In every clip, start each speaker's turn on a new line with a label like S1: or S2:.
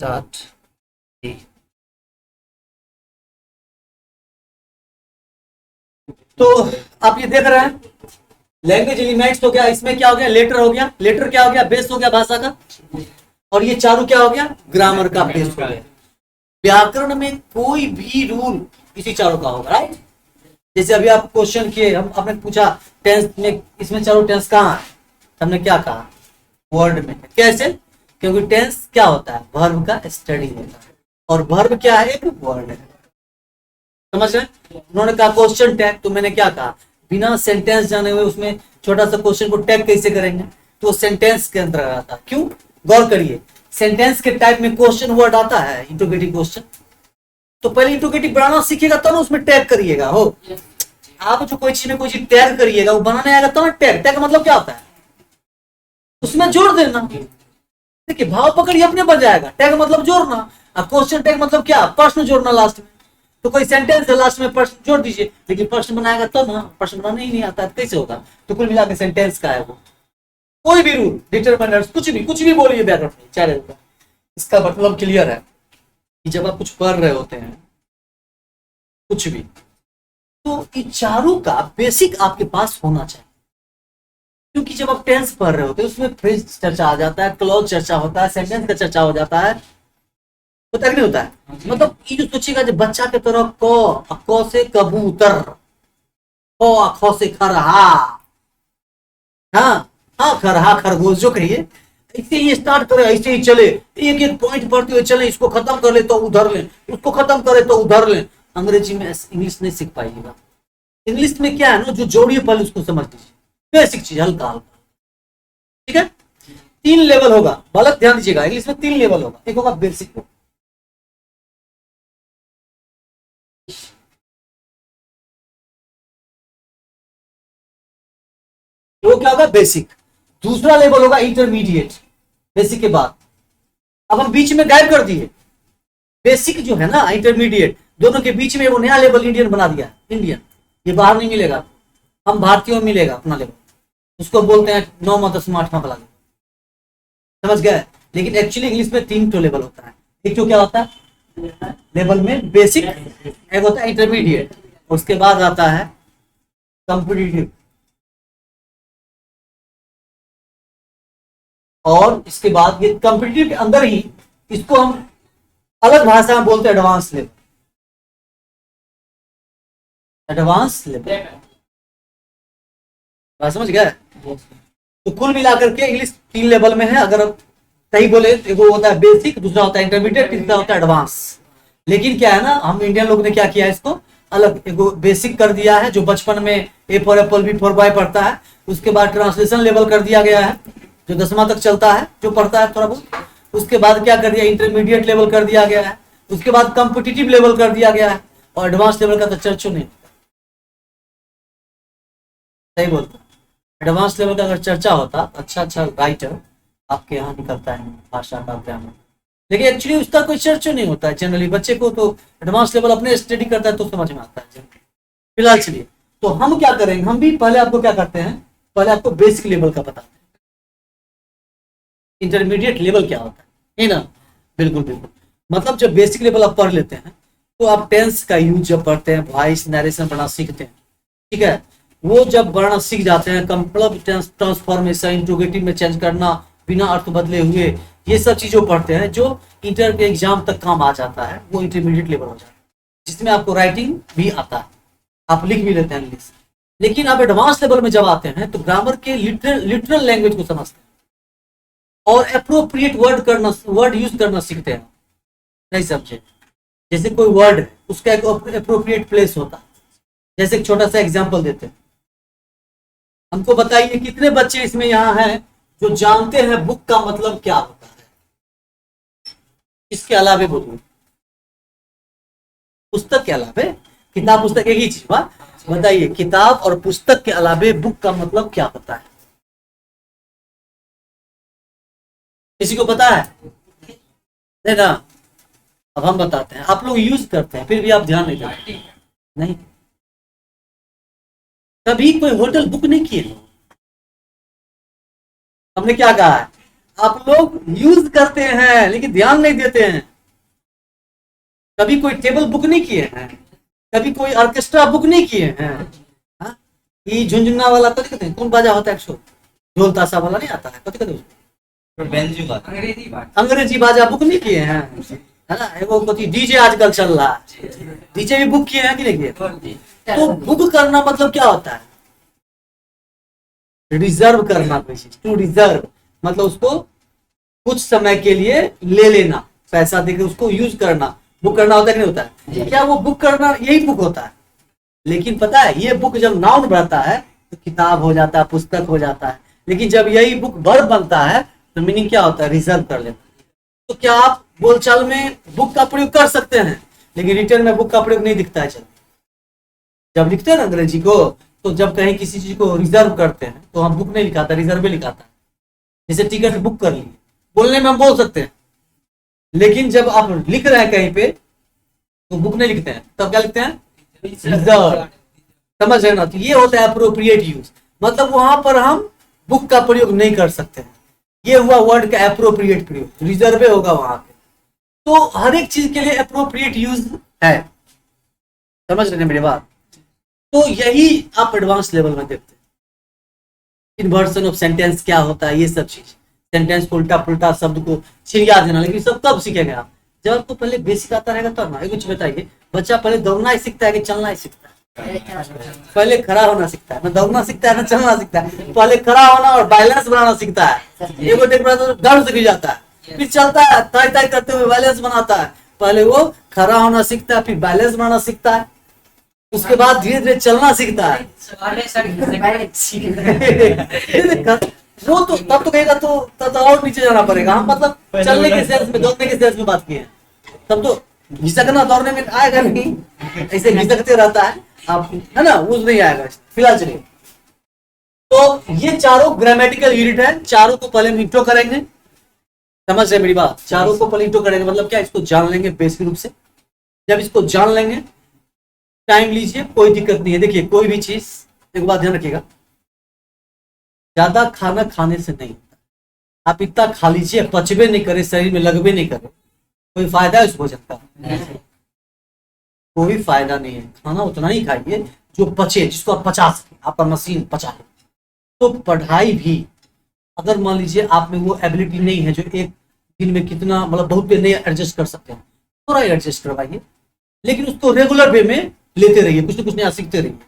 S1: Start. तो आप ये देख रहे हैं लैंग्वेज एलिमेंट्स हो गया, इसमें क्या हो गया, लेटर हो गया, लेटर क्या हो गया, बेस हो गया भाषा का, और ये चारों क्या हो गया, ग्रामर का बेस हो गया। व्याकरण में कोई भी रूल इसी चारों का होगा, राइट। जैसे अभी आप क्वेश्चन किए, हम आपने पूछा टेंस में, इसमें चारों टेंस कहाँ है, हमने क्या कहा, वर्ड में। कैसे? क्योंकि टेंस क्या होता है, वर्ब का स्टडी होता है, और वर्ब क्या है, एक वर्ड है। समझ रहे? उन्होंने कहा क्वेश्चन टैग, तो मैंने क्या कहा, बिना सेंटेंस जाने हुए उसमें छोटा सा क्वेश्चन को टैग कैसे करेंगे, तो सेंटेंस के अंदर आता। क्यों? गौर करिए, सेंटेंस के टाइप में क्वेश्चन वर्ड आता है, इंटरोगेटिव क्वेश्चन। तो पहले इंटरोगेटिव बनाना सीखिएगा तब तो उसमें टैग करिएगा। हो आप जो कोई चीज में कोई चीज टैग करिएगा, वो बनाने आएगा तो ना टैग। टैग मतलब क्या होता है, उसमें जोड़ देना। देखिए भाव पकड़िए, अपने बन जाएगा। टैग मतलब जोड़ना, अब क्वेश्चन टैग मतलब क्या, प्रश्न जोड़ना लास्ट में। तो कोई सेंटेंस है, लास्ट में प्रश्न जोड़ दीजिए, लेकिन प्रश्न बनाएगा तो ना, प्रश्न बनाना ही नहीं आता है कैसे होगा। तो कुल मिलाकर सेंटेंस का है वो। कोई भी रूल, डिटरमिनर्स, कुछ भी बोलिए व्याकरण में, चाहे होगा। इसका मतलब क्लियर है कि जब आप कुछ पढ़ रहे होते हैं, कुछ भी, तो इन चारों का बेसिक आपके पास होना चाहिए। क्योंकि जब आप टेंस पढ़ रहे होते हैं, उसमें फ्रेज चर्चा आ जाता है, क्लॉज चर्चा होता है, सेंटेंस का चर्चा हो जाता है, होता है कि नहीं होता है। मतलब ये जो सोचिएगा, जब बच्चा के तरह क से कबूतर, ख से खरहा, हाँ हाँ, खरहा खरगोश जो कहिए, ऐसे ही स्टार्ट करे, ऐसे ही चले, एक एक पॉइंट पढ़ते हुए चले, इसको खत्म कर ले तो उधर ले, उसको खत्म करे तो उधर ले। अंग्रेजी में इंग्लिश नहीं सीख पाइएगा। इंग्लिश में क्या है ना, जो जोड़िए पहले उसको समझ लीजिए, बेसिक चीज, हल्का हल्का। ठीक है, 3 लेवल होगा, गलत ध्यान दीजिएगा, इंग्लिश में 3 लेवल होगा। एक होगा बेसिक, वो क्या होगा, बेसिक। दूसरा लेवल होगा इंटरमीडिएट, बेसिक के बाद। अब हम बीच में गायब कर दिए बेसिक जो है ना, इंटरमीडिएट, दोनों के बीच में वो नया लेवल इंडियन बना दिया, इंडियन। ये बाहर नहीं मिलेगा, हम भारतीयों में मिलेगा अपना लेवल। उसको बोलते हैं 9वां 10वां 8वां वाला, समझ गए। लेकिन एक्चुअली इंग्लिश में 3 लेवल होता है। एक तो क्या होता है लेवल में, बेसिक, एक होता है इंटरमीडिएट, उसके बाद आता है कॉम्पिटिटिव, और इसके बाद ये कॉम्पिटिटिव के अंदर ही इसको हम अलग भाषा में बोलते हैं एडवांस लेवल। एडवांस लेवल, बात समझ गए। तो कुल मिलाकर के इंग्लिश 3 लेवल में है, अगर आप सही बोले तो। एक होता है बेसिक, दूसरा होता है इंटरमीडिएट, तीसरा होता है एडवांस। लेकिन क्या है ना, हम इंडियन लोग ने क्या किया है, इसको अलग एक बेसिक कर दिया है, जो बचपन में A for apple B for boy पढ़ता है। उसके बाद ट्रांसलेशन लेवल कर दिया गया है, जो 10वां तक चलता है, जो पढ़ता है थोड़ा बहुत। उसके बाद क्या कर दिया, इंटरमीडिएट लेवल कर दिया गया है। उसके बाद कॉम्पिटिटिव लेवल कर दिया गया है, और एडवांस लेवल का तो चर्चा नहीं। सही बोलता, एडवांस लेवल का अगर चर्चा होता, अच्छा अच्छा राइटर आपके यहाँ निकलता है भाषा का ग्रामर। लेकिन एक्चुअली उसका कोई चर्चा नहीं होता है जनरली। बच्चे को तो एडवांस लेवल अपने स्टडी करता है तो समझ में आता है। फिलहाल चलिए, तो हम क्या करेंगे, हम भी पहले आपको क्या करते हैं, पहले आपको बेसिक लेवल का बताते हैं, इंटरमीडिएट लेवल क्या होता है ना। बिल्कुल बिल्कुल, मतलब जब बेसिक लेवल आप पढ़ लेते हैं, तो आप टेंस का यूज जब पढ़ते हैं, वॉइस नरेशन पढ़ना सीखते हैं, ठीक है। वो जब पढ़ना सीख जाते हैं, मतलब ट्रांसफॉर्मेशन, इंट्रोगेटिव में चेंज करना बिना अर्थ बदले हुए, ये सब चीजों पढ़ते हैं, जो इंटर के एग्जाम तक काम आ जाता है, वो इंटरमीडिएट लेवल हो जाता है, जिसमें आपको राइटिंग भी आता है, आप लिख भी लेते हैं इंग्लिश। लेकिन आप एडवांस लेवल में जब आते हैं, तो ग्रामर के लिटरल लैंग्वेज को समझते हैं, और अप्रोप्रिएट वर्ड यूज करना सीखते हैं। नहीं समझे? जैसे कोई वर्ड है, उसका एक अप्रोप्रिएट प्लेस होता है। जैसे एक छोटा सा एग्जांपल देते हैं, हमको बताइए कितने बच्चे इसमें यहाँ हैं जो जानते हैं बुक का मतलब क्या होता है। इसके अलावे बोलिए, पुस्तक के अलावे, किताब पुस्तक एक ही चीज हुआ, बताइए किताब और पुस्तक के अलावे बुक का मतलब क्या होता है, किसी को पता है? नहीं ना, अब हम बताते हैं। आप लोग यूज करते हैं, फिर भी आप ध्यान नहीं देते। नहीं, कभी कोई होटल बुक नहीं किए। हमने क्या कहा है, आप लोग यूज करते हैं लेकिन ध्यान नहीं देते हैं। कभी कोई टेबल बुक नहीं किए हैं, कभी कोई ऑर्केस्ट्रा बुक नहीं किए हैं। हाँ? ये झुंझुना वाला कभी कहते हैं, कौन बाजा होता है एक ढोल ताशा वाला नहीं आता है, कभी कहते हैं अंग्रेजी बाजा बुक नहीं किए हैं, है ना। वो कभी डीजे आजकल चल रहा है, डीजे भी बुक किए हैं कि नहीं किए। तो बुक करना मतलब क्या होता है, रिजर्व करना, टू रिजर्व मतलब उसको कुछ समय के लिए ले लेना, पैसा देकर उसको यूज करना, बुक करना होता है कि नहीं होता है। क्या वो बुक करना यही बुक होता है। लेकिन पता है ये बुक जब नाउन बढ़ता है तो किताब हो जाता है, पुस्तक हो जाता है। लेकिन जब यही बुक वर्ब बनता है तो मीनिंग क्या होता है, रिजर्व कर लेना। तो क्या आप बोलचाल में बुक का प्रयोग कर सकते हैं, लेकिन रिटर्न में बुक का प्रयोग नहीं दिखता है। चल जब लिखते हैं ना अंग्रेजी को, तो जब कहीं किसी चीज को रिजर्व करते हैं तो हम बुक नहीं लिखाता, रिजर्व लिखाता है। जैसे टिकट बुक कर लिए, बोलने में हम बोल सकते हैं, लेकिन जब आप लिख रहे हैं कहीं पे तो बुक नहीं लिखते हैं, तब क्या लिखते हैं, रिजर्व। समझ रहे ना। तो ये होता है अप्रोप्रिएट यूज, मतलब वहां पर हम बुक का प्रयोग नहीं कर सकते हैं। ये हुआ वर्ड का अप्रोप्रिएट प्रयोग, रिजर्व होगा वहां पे। तो हर एक चीज के लिए अप्रोप्रिएट यूज है। समझ रहे हैं मेरी बात। तो यही आप एडवांस लेवल में देखते हैं। इन्वर्सन ऑफ सेंटेंस क्या होता है, ये सब चीज, सेंटेंस को उल्टा पुल्टा शब्द को छिड़िया देना, लेकिन सब कब सीखेंगे आप, जब आपको पहले बेसिक आता रहेगा तब ना। कुछ बताइए, बच्चा पहले दौड़ना ही सीखता है कि चलना ही सीखता है? पहले खड़ा होना सीखता है, ना दौड़ना सीखता है ना चलना सीखता है। पहले खड़ा होना और बैलेंस बनाना सीखता है। एक तो दर्द से गिर जाता है, फिर चलता है, ताई ताई करते हुए बैलेंस बनाता है। पहले वो खड़ा होना सीखता है, फिर बैलेंस बनाना सीखता है, उसके बाद धीरे धीरे चलना सीखता है। वो तो तब तो कहेगा तो तब और नीचे जाना पड़ेगा। हम मतलब चलने के सेंस में, दौड़ने के सेंस में बात की है। तब तो घिसकना दौड़ने में आएगा नहीं, ऐसे घिसकते रहता है आप, है ना, वो नहीं आएगा। फिलहाल चलिए, तो ये चारों ग्रामेटिकल यूनिट है। चारों को पहले हम इंट्रो करेंगे। समझ रहे मेरी बात। चारों को पहले इंट्रो करेंगे मतलब क्या, इसको जान लेंगे बेसिक रूप से। जब इसको जान लेंगे, टाइम लीजिए, कोई दिक्कत नहीं है। देखिए कोई भी चीज, एक बात ध्यान रखिएगा, ज्यादा खाना खाने से नहीं होता। आप इतना खा लीजिए, पचबे नहीं करे, शरीर में लगबे नहीं करे, कोई फायदा है उस भोजन का? कोई फायदा नहीं है। खाना उतना ही खाइए जो पचे, जिसको आप पचा सके, आपका मशीन पचा ले। तो पढ़ाई भी, अगर मान लीजिए आप में वो एबिलिटी नहीं है जो एक दिन में कितना, मतलब बहुत पे नहीं एडजस्ट कर सकते हैं, थोड़ा एडजस्ट करवाइए, लेकिन उसको रेगुलर वे में लेते रहिए, कुछ ना कुछ नया सीखते रहिए।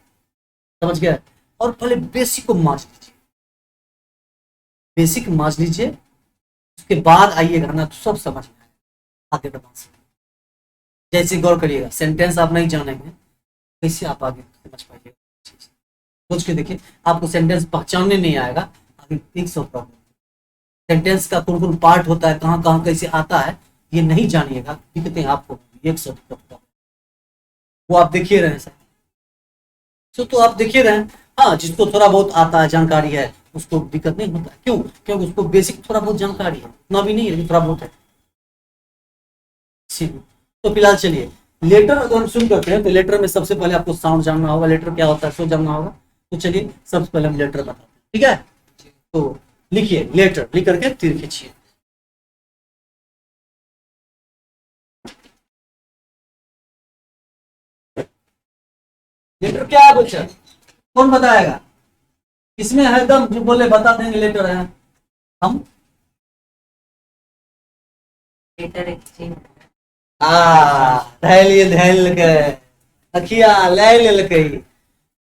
S1: समझ गया। और पहले बेसिक को मांझ लीजिए, बेसिक मांझ लीजिए, उसके बाद आइएगा ना तो सब समझ में आएगा, आगे बढ़ा सकते। जैसे गौर करिएगा, सेंटेंस आप नहीं जानेंगे कैसे आप आगे समझ पाइएगा। सोच के देखिए, आपको सेंटेंस पहचानने नहीं आएगा, आगे 100 प्रॉब्लम। सेंटेंस का कौन कौन पार्ट होता है, कहाँ कहाँ कैसे आता है, ये नहीं जानिएगा, दिक्कतें आपको 100 प्रॉब्लम। वो आप देखिए रहे सर, तो आप देखिए रहे। हाँ, जिसको थोड़ा बहुत आता है, जानकारी है, उसको दिक्कत नहीं होता। क्यों? क्योंकि उसको बेसिक थोड़ा बहुत जानकारी है, उतना भी नहीं है लेकिन थोड़ा बहुत है। तो फिलहाल चलिए, लेटर अगर हम शुरू करते हैं तो लेटर में सबसे पहले आपको साउंड जानना होगा, लेटर क्या होता है सो जानना होगा। तो चलिए सबसे पहले हम लेटर बताते हैं, ठीक है। तो लिखिए लेटर, लिख करके तीर खींचिए। लेटर क्या है बच्चा, कौन बताएगा? इसमें है दम जो बोले बता देंगे लेटर है हम। धैल के अखिया ले लकई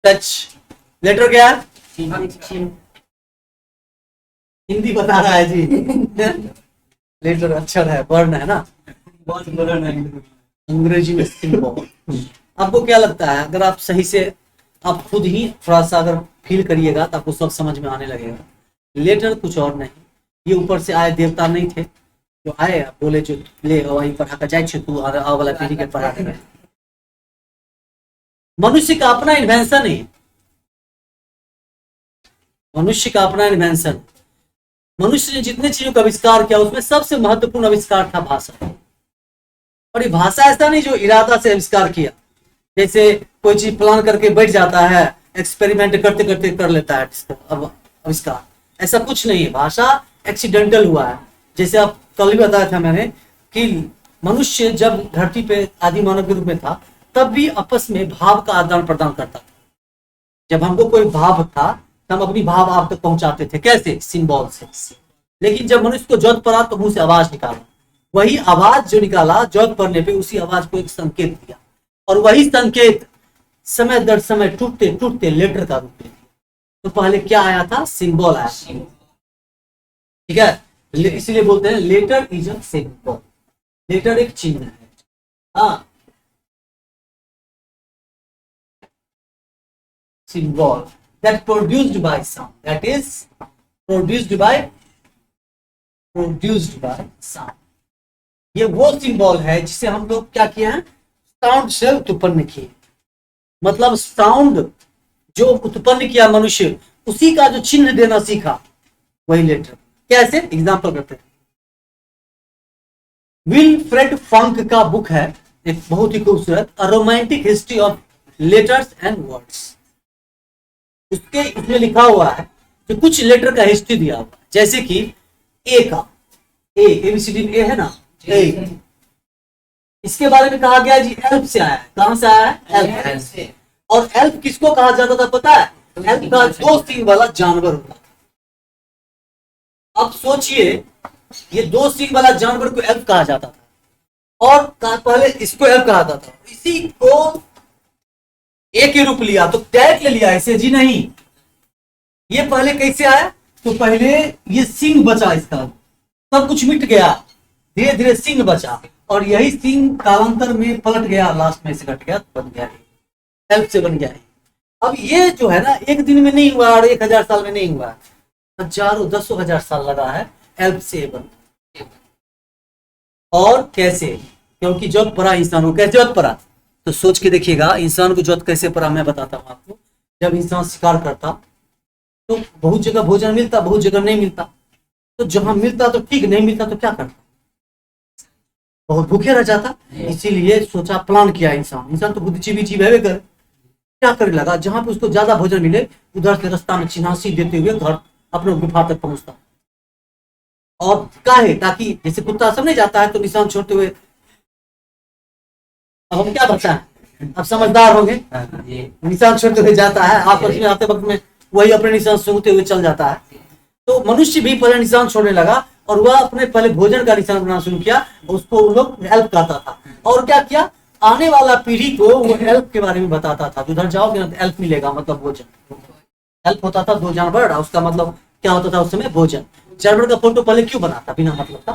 S1: टच। लेटर क्या है? हिंदी बता रहा है जी। लेटर अक्षर है, वर्ण है ना, अंग्रेजी में सिंबल। आपको क्या लगता है, अगर आप सही से, आप खुद ही थोड़ा सा अगर फील करिएगा तो आपको सब समझ में आने लगेगा। लेटर कुछ और नहीं, ये ऊपर से आए देवता नहीं थे जो आए बोले जो ले वही पढ़ा कर जाए तू आओ वाला पीढ़ी के पढ़ा कर। मनुष्य का अपना इन्वेंशन है, मनुष्य का अपना इन्वेंशन। मनुष्य ने जितने चीजों का आविष्कार किया उसमें सबसे महत्वपूर्ण आविष्कार था भाषा। और ये भाषा ऐसा नहीं जो इरादा से आविष्कार किया, जैसे कोई चीज प्लान करके बैठ जाता है, एक्सपेरिमेंट करते करते कर लेता है अब आविष्कार, ऐसा कुछ नहीं है। भाषा एक्सीडेंटल हुआ है। जैसे आप कल भी बताया था मैंने कि मनुष्य जब धरती पे आदि मानव के रूप में था तब भी आपस में भाव का आदान प्रदान करता था। जब हमको कोई भाव था तो हम अपनी भाव आप तक पहुंचाते थे, कैसे? सिंबल से। लेकिन जब मनुष्य को जरूरत पड़ा तो मुंह से आवाज निकाला, वही आवाज जो निकाला जरूरत पड़ने पे उसी आवाज को एक संकेत दिया, और वही संकेत समय दर समय टूटते टूटते लेटर का रूप ले लिया। तो पहले क्या आया था? सिंबल आया, ठीक है। इसलिए बोलते हैं letter is a symbol, letter एक चिन्ह है। हाँ, symbol that produced by sound, that is produced by sound। ये वो सिंबल है जिसे हम लोग क्या किए हैं? साउंड से उत्पन्न किए। मतलब साउंड जो उत्पन्न किया मनुष्य, उसी का जो चिन्ह देना सीखा, वही लेटर। कैसे? एग्जांपल करते हैं। विलफ्रेड फंक का बुक है एक बहुत ही खूबसूरत, a romantic history of letters and words. उसमें लिखा हुआ है कि कुछ लेटर का हिस्ट्री दिया हुआ, जैसे कि ए का, एबीसीडी ए है ना, ए, इसके बारे में कहा गया जी एल्फ से आया है। कहां से आया है? एल्फ से। और एल्फ किसको कहा जाता था पता है? एल्फ का 2 सींग वाला जानवर होता था। अब सोचिए, ये 2 सींग वाला जानवर को एल्फ कहा जाता था, और पहले इसको एल्फ कहा जाता था। इसी को ए के रूप लिया तो डायरेक्ट ले लिया इसे जी नहीं। ये पहले कैसे आया? तो पहले ये सिंह बचा, इसका सब कुछ मिट गया, धीरे धीरे सिंह बचा, और यही सिंह कालांतर में पलट गया, लास्ट में से कट गया, बन गया, एल्फ से बन गया। अब ये जो है ना, एक दिन में नहीं हुआ और 1000 साल में नहीं हुआ, हजारों 10,000 साल लगा है एल्फ से बन। और कैसे? क्योंकि जब पड़ा इंसान को, कैसे जब पड़ा? तो सोच के देखिएगा, इंसान को जरूरत कैसे पड़ा, मैं बताता हूँ आपको। जब इंसान शिकार करता तो बहुत जगह भोजन मिलता, बहुत जगह नहीं मिलता। तो जहां मिलता तो ठीक, नहीं मिलता तो क्या करता? बहुत भूखे रह जाता। इसीलिए सोचा, प्लान किया इंसान तो बुद्धिजीवी जीव है, कर क्या करे लगा, जहां पे उसको ज्यादा भोजन मिले उधर से रास्ता में चिन्हासी देते हुए घर अपने गुफा तक पहुंचता। और काहे? ताकि जैसे कुत्ता सब नहीं जाता है तो निशान छोड़ते हुए। अब हम क्या बचा है, अब समझदार होंगे, निशान छोड़ते हुए जाता है, आपस में आते वक्त में वही अपने निशान छोड़ते हुए चल जाता है। तो मनुष्य भी पहले निशान छोड़ने लगा, और वह अपने पहले भोजन का निशान बनाना शुरू किया, उसको वो लोग हेल्प कहता था। और क्या किया? आने वाला पीढ़ी को वो हेल्प के बारे में बताता था। उधर जाओगे ना तो हेल्प मिलेगा, मतलब भोजन। हेल्प होता था 2 जानवर, उसका मतलब क्या होता था उस समय? भोजन। जानवर का फोटो पहले क्यों बनाता? बिना मतलब था,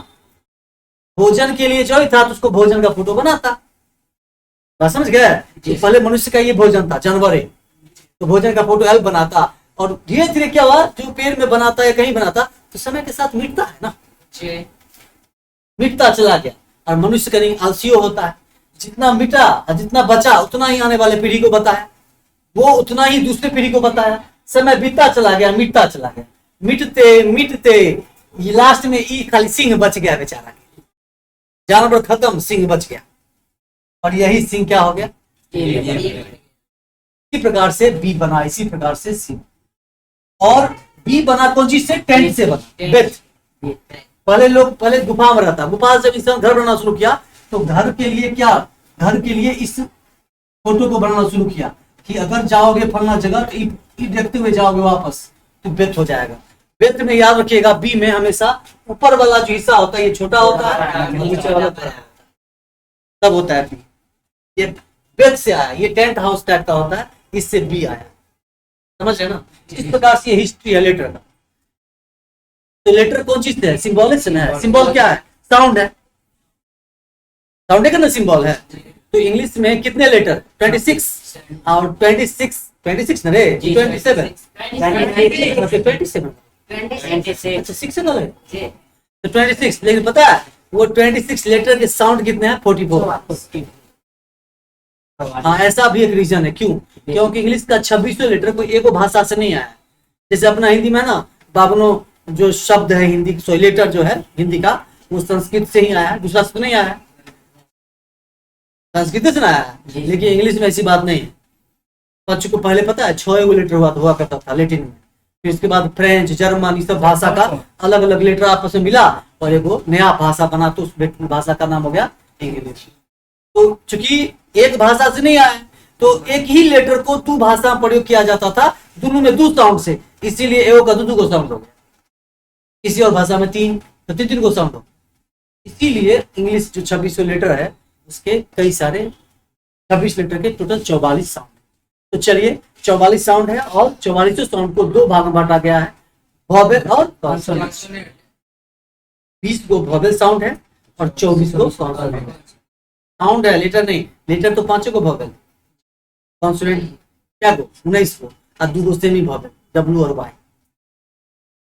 S1: भोजन के लिए जो था तो उसको भोजन का फोटो बनाता। बात समझ गए? पहले मनुष्य का ये भोजन था, जानवर है, तो भोजन का फोटो हेल्प बनाता। और धीरे धीरे क्या हुआ, जो पेड़ में बनाता या कहीं बनाता तो समय के साथ मिटता है ना, मिटता चला गया। और मनुष्य कहीं आलसी होता है, जितना मिटा और जितना बचा उतना ही आने वाले पीढ़ी को बताया, वो उतना ही दूसरे पीढ़ी को बताया। समय बीतता चला गया, मिटता चला गया, मिटते मिटते ये लास्ट में ई खाली सिंह बच गया बेचारा, जानवर खत्म, सिंह बच गया। और यही सिंह क्या हो गया? इसी प्रकार से बी बना, इसी प्रकार से सिंह। और बी बना कौन चीज से? टेंट से बना, बेथ। पहले गुफा में रहता, गुफा से जब इंसान घर बनाना शुरू किया तो घर के लिए क्या? घर के लिए इस फोटो को बनाना शुरू किया कि अगर जाओगे फलना जगह तो ये देखते हुए जाओगे वापस तो बेथ हो जाएगा। बेथ में याद रखिएगा, बी में हमेशा ऊपर वाला जो हिस्सा होता है ये छोटा होता है, नीचे वाला बड़ा होता है, तब होता है बी। ये बेथ से आया, ये टेंट हाउस टाइप का होता है, इससे बी आया, समझ रहे ना? इस प्रकार से हिस्ट्री है लेटर का। तो लेटर कौन चीज है? सिंबल है। सिंबल क्या है? साउंड है, साउंड का ना सिंबल है। तो इंग्लिश में कितने लेटर? 26 और 26 ना रे, 27 अच्छा 6 से है तो 26। लेकिन पता है वो 26 लेटर के साउंड कितने हैं? 44। हाँ, ऐसा भी एक रीजन है। क्यों? क्योंकि इंग्लिश का 26 लेटर कोई एक भाषा से नहीं आया। जैसे अपना हिंदी में ना 52 जो शब्द है हिंदी, सो लेटर जो है हिंदी का, वो संस्कृत से ही आया है, दूसरा से नहीं आया, संस्कृत से ना आया है। लेकिन इंग्लिश में ऐसी बात नहीं है। बच्चों को पहले पता है 6 लेटर हुआ करता था लेटिन में, फिर इसके बाद फ्रेंच, जर्मन, इस सब भाषा का अलग अलग लेटर आपस में मिला और एक वो नया भाषा बना, तो उस भाषा का नाम हो गया इंग्लिश। तो चूंकि एक भाषा से नहीं आया तो एक ही लेटर को दो भाषा में प्रयोग किया जाता था, दोनों में दो साउंड से, इसीलिए एओ का दो साउंड हो गया। किसी और भाषा में तीन, तो तीन को साउंड हो। इसीलिए इंग्लिश जो 2600 लेटर है उसके कई सारे 26 लेटर के टोटल 44 साउंड। तो चलिए 44 साउंड है और 44 साउंड को दो भाग में बांटा गया है, वॉवेल और कॉन्सोनेंट। 20 को वॉवेल साउंड है और 24 को कॉन्सोनेंट साउंड है, लेटर नहीं। लेटर तो 5 को वॉवेल, कॉन्सोनेंट क्या को 19 को, और दो सेमी वॉवेल डब्ल्यू और वाई।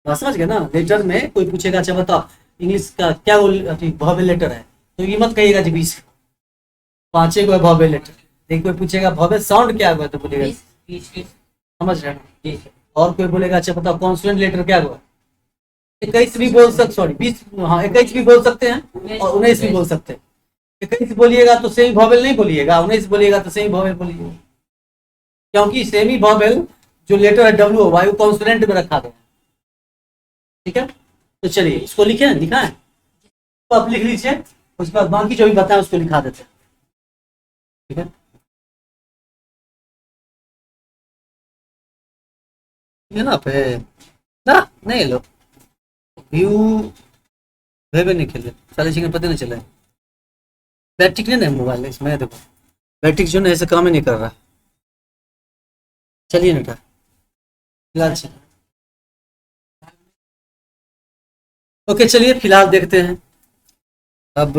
S1: बात समझ गए ना। लेटर में कोई पूछेगा अच्छा बताओ इंग्लिश का क्या वॉवेल लेटर है, तो ये मत कहिएगा जी 20 5 को वॉवेल लेटर। लेकिन कोई पूछेगा वॉवेल साउंड क्या हुआ तो बोलेगा, समझ रहे हैं। और कोई बोलेगा अच्छा बताओ कॉन्सोनेंट लेटर क्या हुआ, 21 भी बोल सकते, सॉरी 20, हाँ 21 भी बोल सकते हैं और 19 भी बोल सकते हैं। 21 बोलिएगा तो सेमी वॉवेल नहीं बोलिएगा, 19 बोलिएगा तो सेमी वॉवेल बोलिएगा, क्योंकि सेमी वॉवेल जो लेटर है डब्ल्यू वाई कॉन्सोनेंट में रखा गया। ठीक है, तो चलिए इसको लिखे, लिखा है तो आप लिख लीजिए, उसके बाद बाकी जो भी बताया उसको लिखा देते हैं। ठीक है, ये ना पे ना नहीं लो व्यू भेबे नहीं खेले साले चिकन पता नहीं चला। बैटरी नहीं है मोबाइल इसमें, देखो बैटरी जो है ऐसे काम ही नहीं कर रहा। चलिए बेटा फिलहाल से ओके, चलिए फिलहाल देखते हैं अब